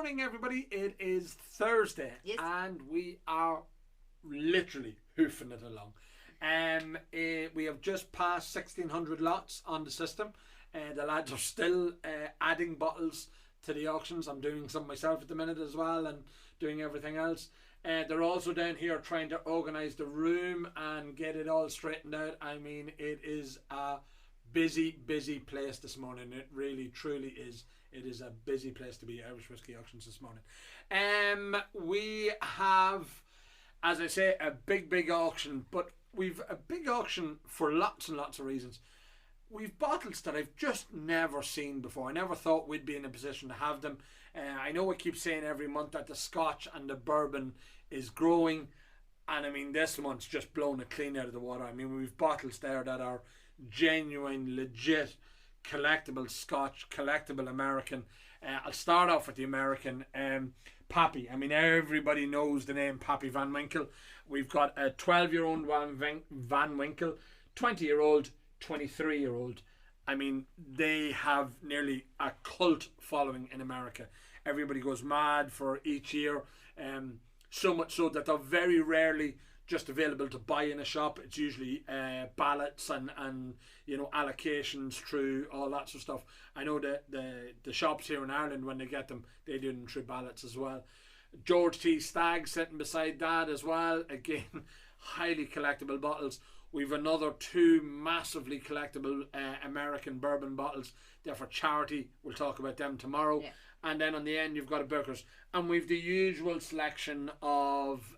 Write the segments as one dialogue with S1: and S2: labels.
S1: morning, everybody. It is Thursday,
S2: Yes.
S1: and we are literally hoofing it along. We have just passed 1,600 lots on the system. The lads are still adding bottles to the auctions. I'm doing some myself at the minute as well, and doing everything else. They're also down here trying to organise the room and get it all straightened out. I mean, it is a busy place this morning. It really, truly is. It is a busy place to be, Irish Whiskey Auctions this morning. We have, as I say, a big auction, but we've a big auction for lots and lots of reasons. We've bottles that I've just never seen before. I never thought we'd be in a position to have them. I know I keep saying every month that the Scotch and the bourbon is growing, and I mean this month's just blown it clean out of the water. I mean, we've bottles there that are genuine, legit, collectible Scotch, collectible American. I'll start off with the American. Pappy. I mean, everybody knows the name Pappy Van Winkle. We've got a 12-year-old Van Winkle, 20-year-old, 23-year-old. I mean, they have nearly a cult following in America. Everybody goes mad for each year. So much so that they're very rarely just available to buy in a shop. It's usually ballots and you know, allocations through all that sort of stuff. I know that the shops here in Ireland, when they get them, they do them through ballots as well. George T. Stagg sitting beside that as well. Again, highly collectible bottles. We've another two massively collectible American bourbon bottles. They're for charity. We'll talk about them tomorrow.
S2: Yeah.
S1: And then on the end, you've got a Booker's. And we've the usual selection of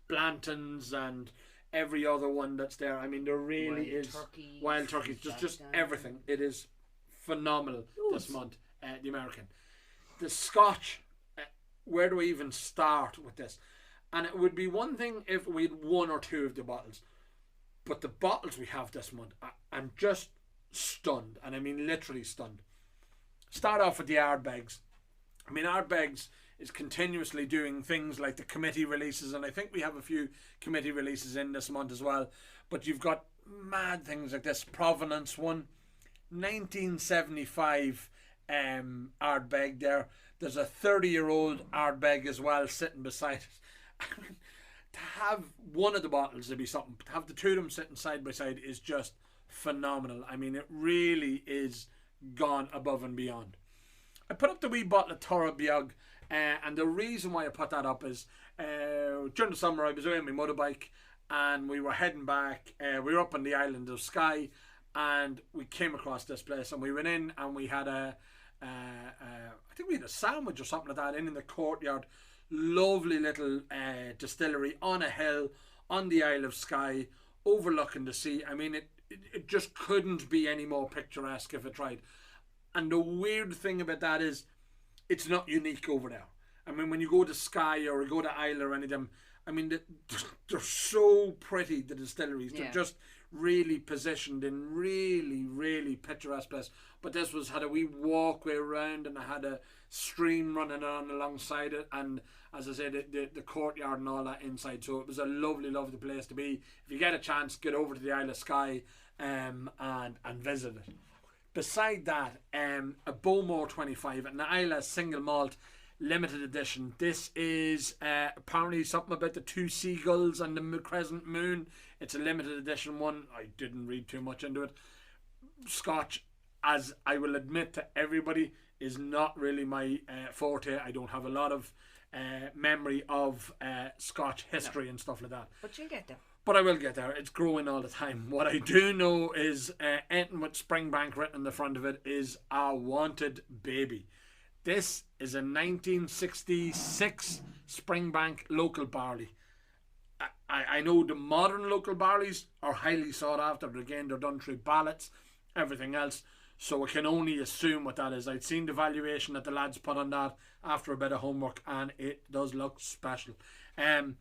S1: Blantons and every other one that's there. I mean, there really is wild turkeys, just everything. It is phenomenal this month. The American, the Scotch. Where do we even start with this? And it would be one thing if we had one or two of the bottles, but the bottles we have this month, I'm just stunned, and I mean literally stunned. Start off with the Ardbegs. I mean, Ardbegs is continuously doing things like the committee releases, and I think we have a few committee releases in this month as well. But you've got mad things like this Provenance one, 1975 Ardbeg there. There's a 30-year-old Ardbeg as well sitting beside it. I mean, to have one of the bottles to be something, to have the two of them sitting side by side is just phenomenal. I mean, it really is gone above and beyond. I put up the wee bottle of Torra Biog, and the reason why I put that up is during the summer I was on my motorbike and we were heading back. We were up on the island of Skye, and we came across this place, and we went in and we had I think we had a sandwich or something like that in the courtyard. Lovely little distillery on a hill on the Isle of Skye, overlooking the sea. I mean, it just couldn't be any more picturesque if it tried. And the weird thing about that is it's not unique over there. I mean, when you go to Skye or you go to Isle or any of them, I mean, they're so pretty, the distilleries.
S2: Yeah.
S1: They're just really positioned in really picturesque place. But this had a wee walkway around, and I had a stream running on alongside it, and as I said, the courtyard and all that inside. So it was a lovely place to be. If you get a chance, get over to the Isle of Skye and visit it. Beside that, a Bowmore 25, an Isla single malt limited edition. This is apparently something about the two seagulls and the crescent moon. It's a limited edition one. I didn't read too much into it. Scotch, as I will admit to everybody, is not really my forte. I don't have a lot of memory of Scotch history and stuff like that.
S2: But you'll get there.
S1: But I will get there. It's growing all the time. What I do know is anything with Springbank written on the front of it is a wanted baby. This is a 1966 Springbank local barley. I know the modern local barleys are highly sought after, but again, they're done through ballots, everything else. So I can only assume what that is. I'd seen the valuation that the lads put on that after a bit of homework, and it does look special. The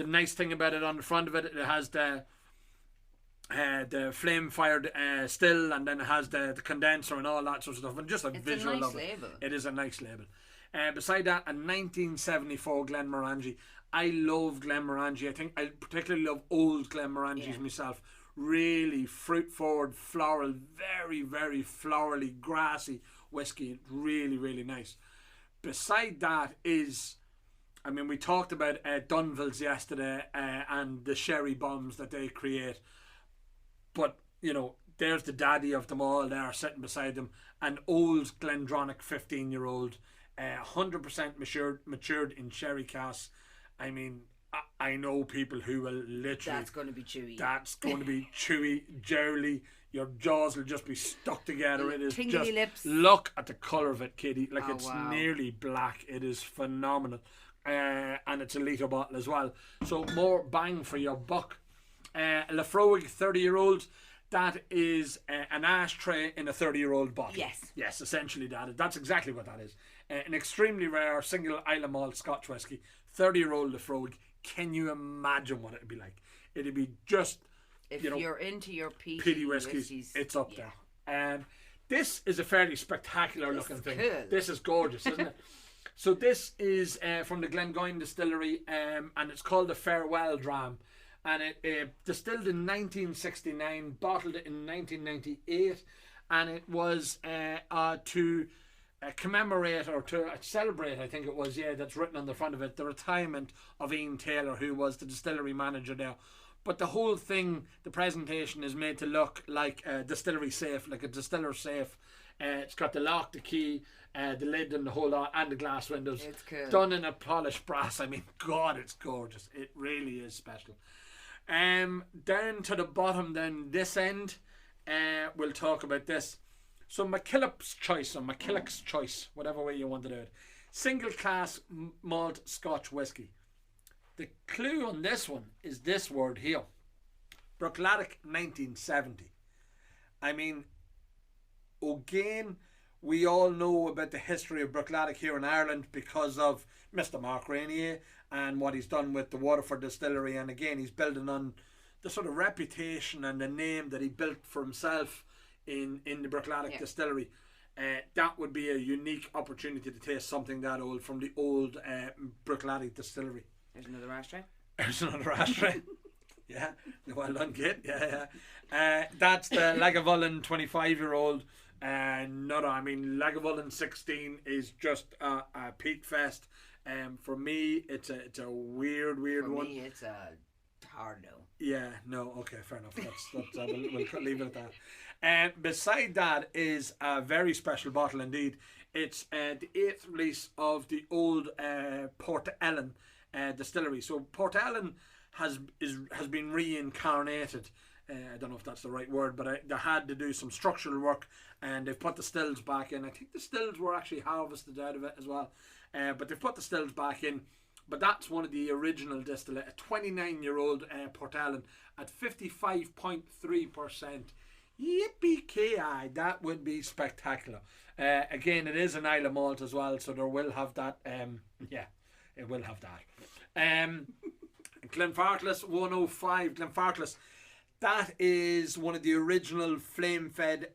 S1: nice thing about it, on the front of it, it has the flame fired still, and then it has the condenser and all that sort of stuff, and just a visual of it. It is a nice label. Beside that, a 1974 Glenmorangie. I love Glenmorangie. I think I particularly love old Glenmorangies myself. Really fruit forward, floral, very florally, grassy whiskey. Really nice. beside that is, I mean, we talked about Dunville's yesterday and the sherry bombs that they create. But, you know, there's the daddy of them all there sitting beside them. An old Glendronach 15-year-old, 100% matured in sherry casks. I mean, I know people who will literally...
S2: That's going to be chewy.
S1: That's going to be chewy, jowly. Your jaws will just be stuck together. It is
S2: tingly
S1: just...
S2: lips.
S1: Look at the colour of it, Kitty. Like,
S2: Oh,
S1: it's
S2: wow.
S1: nearly black. It is phenomenal. And it's a litre bottle as well. So more bang for your buck. Lafroig 30-year-old. That is an ashtray in a 30-year-old bottle.
S2: Yes.
S1: Yes, essentially that's exactly what that is. An extremely rare single Isle of Malt Scotch whisky, 30-year-old Lafroig. Can you imagine what it'd be like? It'd be just,
S2: If
S1: you know,
S2: you're into your
S1: peaty whiskies, it's up there. This is a fairly spectacular looking thing.
S2: Cool.
S1: This is gorgeous, isn't it? So this is from the Glengoyne distillery, and it's called the Farewell Dram. And it distilled in 1969, bottled in 1998, and it was to commemorate or to celebrate, I think it was, that's written on the front of it, the retirement of Ian Taylor, who was the distillery manager there. But the whole thing, the presentation is made to look like a distillery safe, like a distiller safe. It's got the lock, the key, the lid and the whole lot, and the glass windows.
S2: It's cool.
S1: Done in a polished brass. I mean, God, it's gorgeous. It really is special. Down to the bottom, then this end, we'll talk about this. So McKillop's Choice, or McKillock's Choice, whatever way you want to do it. Single class malt Scotch whisky. The clue on this one is this word here. Bruichladdich 1970. I mean, again, we all know about the history of Bruichladdich here in Ireland because of Mr. Mark Rainier and what he's done with the Waterford distillery. And again, he's building on the sort of reputation and the name that he built for himself in the Bruichladdich distillery. That would be a unique opportunity to taste something that old from the old Bruichladdich distillery.
S2: There's another ashtray.
S1: There's another ashtray. Yeah, well done, kid. That's the Lagavulin 25-year-old. I mean, Lagavulin 16 is just a peak fest. For me, it's a weird
S2: For
S1: one.
S2: For me, it's a hard no.
S1: Yeah, no, okay, fair enough. We'll leave it at that. Beside that is a very special bottle indeed. It's the 8th release of the old Port Ellen distillery. So Port Ellen has been reincarnated. I don't know if that's the right word, but they had to do some structural work, and they've put the stills back in. I think the stills were actually harvested out of it as well, but they've put the stills back in. But that's one of the original distillate, a 29-year-old Port Ellen at 55.3%. Yippee-ki-yay, that would be spectacular. Again, it is an Isle of Malt as well, so there will have that. It will have that. Glenfarclas 105. Glenfarclas, that is one of the original flame-fed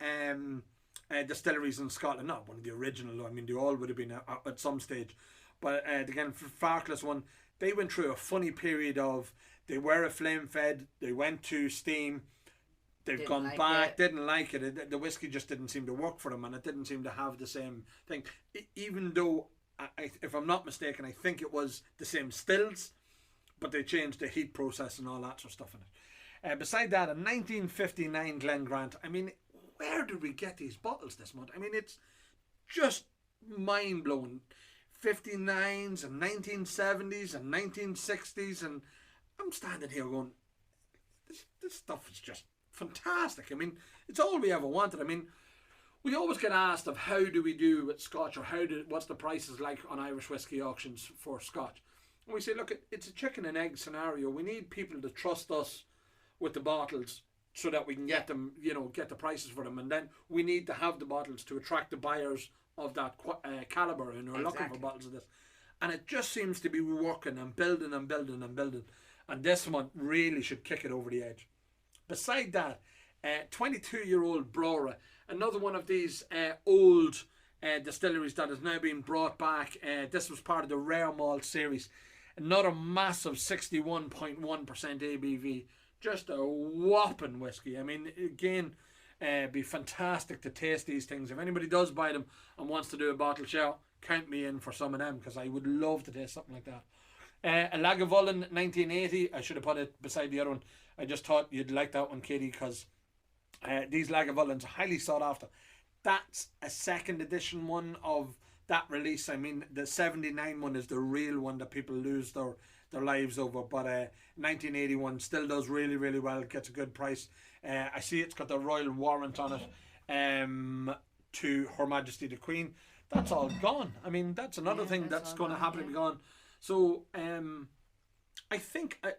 S1: distilleries in Scotland. Not one of the original, I mean, they all would have been at some stage. But the Glenfarclas one, they went through a funny period of, they were a flame-fed, they went to steam, they've gone back, didn't like it. The whiskey just didn't seem to work for them, and it didn't seem to have the same thing. Even though, if I'm not mistaken, I think it was the same stills, but they changed the heat process and all that sort of stuff in it. Beside that, a 1959 Glen Grant. I mean, where did we get these bottles this month? I mean, it's just mind-blowing. 59s and 1970s and 1960s, and I'm standing here going, this stuff is just fantastic. I mean, it's all we ever wanted. I mean, we always get asked of how do we do with Scotch, or what's the prices like on Irish whiskey auctions for Scotch. And we say, look, it's a chicken and egg scenario. We need people to trust us with the bottles so that we can get them, get the prices for them, and then we need to have the bottles to attract the buyers of that caliber and are looking for bottles of this. And it just seems to be working and building and building and building, and this one really should kick it over the edge. Beside that, 22-year-old Brora, another one of these old distilleries that has now been brought back. This was part of the Rare Malt series. Another massive 61.1% ABV. Just a whopping whiskey. I mean, again, be fantastic to taste these things. If anybody does buy them and wants to do a bottle show, count me in for some of them because I would love to taste something like that. A Lagavulin 1980. I should have put it beside the other one. I just thought you'd like that one, Katie, because these Lagavulins are highly sought after. That's a second edition one of that release. I mean, the 79 one is the real one that people lose their lives over, but 1981 still does really, really well. It gets a good price. I see it's got the royal warrant on it to Her Majesty the Queen. That's all gone. I mean, that's another thing that's going to happen to be gone. So I think I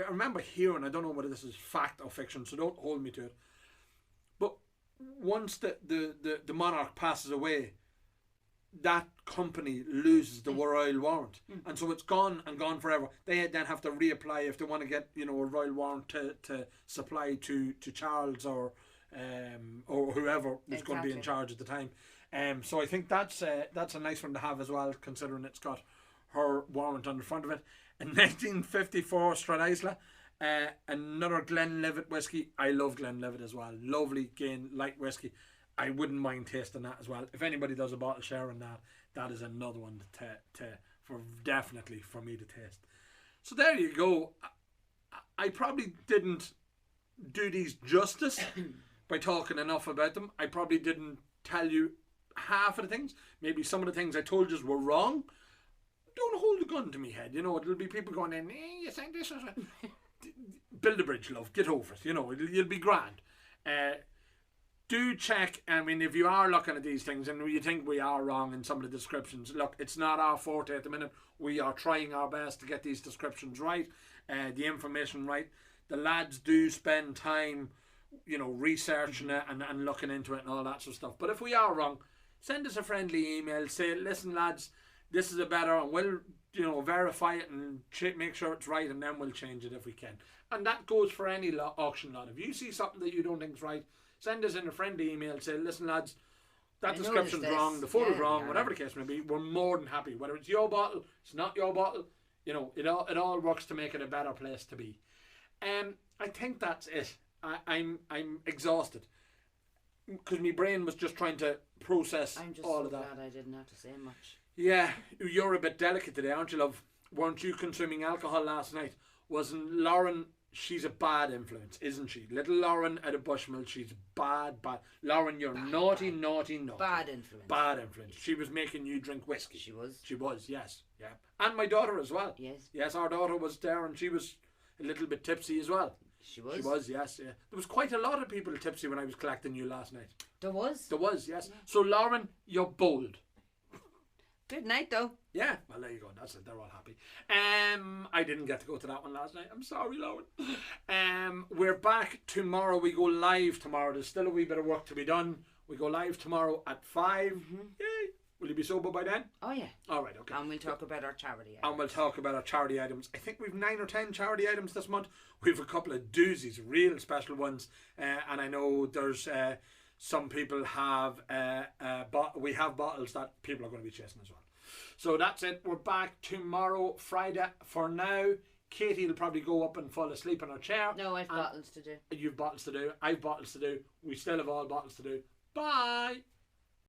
S1: remember hearing, I don't know whether this is fact or fiction, so don't hold me to it, but once the monarch passes away, that company loses the royal warrant, and so it's gone and gone forever. They then have to reapply if they want to get, you know, a royal warrant to supply to Charles or whoever was going to be in charge at the time. So I think that's a nice one to have as well, considering it's got her warrant on the front of it. In 1954, Stradaisla, another Glenlivet whiskey. I love Glenlivet as well. Lovely, again, light whiskey. I wouldn't mind tasting that as well. If anybody does a bottle share on that, that is another one for definitely for me to taste. So there you go. I probably didn't do these justice by talking enough about them. I probably didn't tell you half of the things. Maybe some of the things I told you were wrong. Don't hold a gun to me head. You know, it'll be people going in, you think this is build a bridge, love. Get over it. You know, you'll be grand. Do check. I mean, if you are looking at these things and you think we are wrong in some of the descriptions, look, it's not our forte at the minute. We are trying our best to get these descriptions right, the information right. The lads do spend time, you know, researching it and looking into it and all that sort of stuff. But if we are wrong, send us a friendly email. Say, listen, lads, this is a better, and we'll, you know, verify it and make sure it's right, and then we'll change it if we can. And that goes for any auction lot. If you see something that you don't think is right, send us in a friendly email. Say, listen, lads, that description's wrong, the photo's wrong, whatever the case may be. We're more than happy. Whether it's your bottle, it's not your bottle, you know, it all works to make it a better place to be. I think that's it. I'm exhausted because my brain was just trying to process all of that.
S2: I'm just so glad I didn't have to say much.
S1: Yeah, you're a bit delicate today, aren't you, love? Weren't you consuming alcohol last night? Wasn't Lauren? She's a bad influence, isn't she? Little Lauren at a Bushmill, she's bad. Lauren, you're naughty.
S2: Bad influence.
S1: Bad influence. She was making you drink whiskey.
S2: She was, yes.
S1: Yeah. And my daughter as well.
S2: Yes.
S1: Yes, our daughter was there and she was a little bit tipsy as well.
S2: She was?
S1: She was, yes. Yeah. There was quite a lot of people tipsy when I was collecting you last night.
S2: There was?
S1: There was, yes. Yeah. So, Lauren, you're bold.
S2: Good night, though.
S1: Yeah, well, there you go. That's it. They're all happy. I didn't get to go to that one last night. I'm sorry, Lauren. We're back tomorrow. We go live tomorrow. There's still a wee bit of work to be done. We go live tomorrow at 5. Yay. Will you be sober by then?
S2: Oh, yeah.
S1: All right, okay.
S2: And we'll talk about our charity items.
S1: And we'll talk about our charity items. I think we've 9 or 10 charity items this month. We've a couple of doozies, real special ones. And I know there's... some people have we have bottles that people are going to be chasing as well. So that's it. We're back tomorrow, Friday. For now, Katie will probably go up and fall asleep in her chair.
S2: No, I've bottles to do.
S1: You've bottles to do. I've bottles to do. We still have all bottles to do. Bye.